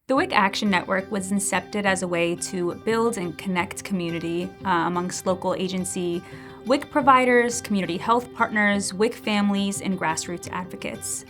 The WIC Action Network was incepted as a way to build and connect community amongst local agency WIC providers, community health partners, WIC families, and grassroots advocates.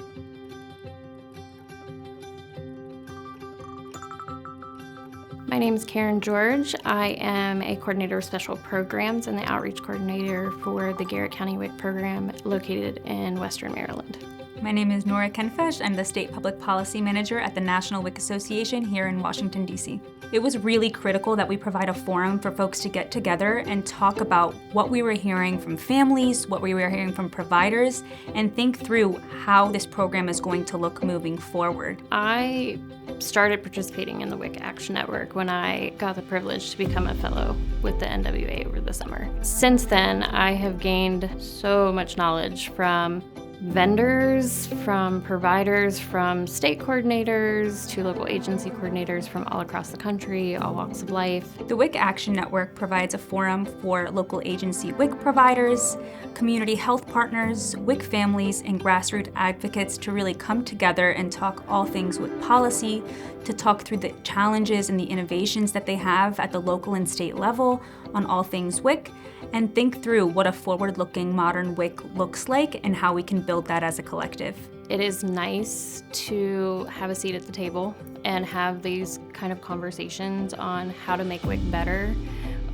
My name is Karen George. I am a coordinator of special programs and the outreach coordinator for the Garrett County WIC program located in Western Maryland. My name is Nora Kenfesh. I'm the State Public Policy Manager at the National WIC Association here in Washington, D.C. It was really critical that we provide a forum for folks to get together and talk about what we were hearing from families, what we were hearing from providers, and think through how this program is going to look moving forward. I started participating in the WIC Action Network when I got the privilege to become a fellow with the NWA over the summer. Since then, I have gained so much knowledge from vendors, from providers, from state coordinators to local agency coordinators from all across the country, all walks of life. The WIC Action Network provides a forum for local agency WIC providers, community health partners, WIC families, and grassroots advocates to really come together and talk all things WIC policy, to talk through the challenges and the innovations that they have at the local and state level on all things WIC, and think through what a forward-looking modern WIC looks like and how we can build that as a collective. It is nice to have a seat at the table and have these kind of conversations on how to make WIC better.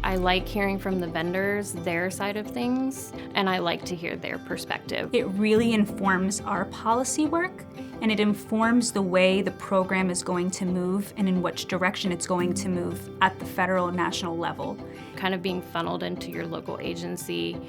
I like hearing from the vendors, their side of things, and I like to hear their perspective. It really informs our policy work, and it informs the way the program is going to move and in which direction it's going to move at the federal and national level. Kind of being funneled into your local agency,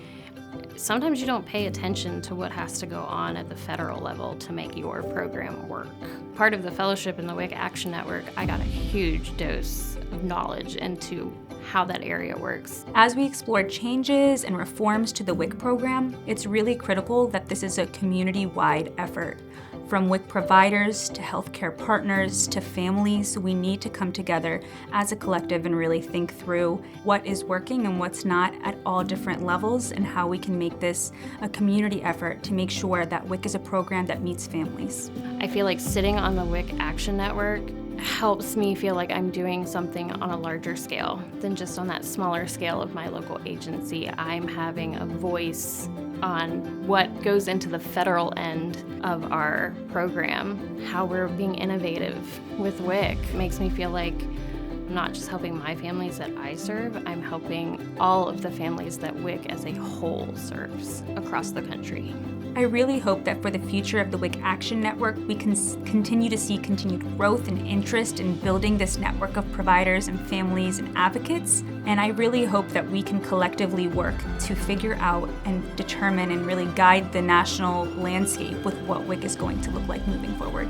sometimes you don't pay attention to what has to go on at the federal level to make your program work. Part of the fellowship in the WIC Action Network, I got a huge dose of knowledge into how that area works. As we explore changes and reforms to the WIC program, it's really critical that this is a community-wide effort. From WIC providers to healthcare partners to families, we need to come together as a collective and really think through what is working and what's not at all different levels and how we can make this a community effort to make sure that WIC is a program that meets families. I feel like sitting on the WIC Action Network helps me feel like I'm doing something on a larger scale than just on that smaller scale of my local agency. I'm having a voice on what goes into the federal end of our program, how we're being innovative with WIC. It makes me feel like I'm not just helping my families that I serve, I'm helping all of the families that WIC as a whole serves across the country. I really hope that for the future of the WIC Action Network, we can continue to see continued growth and interest in building this network of providers and families and advocates. And I really hope that we can collectively work to figure out and determine and really guide the national landscape with what WIC is going to look like moving forward.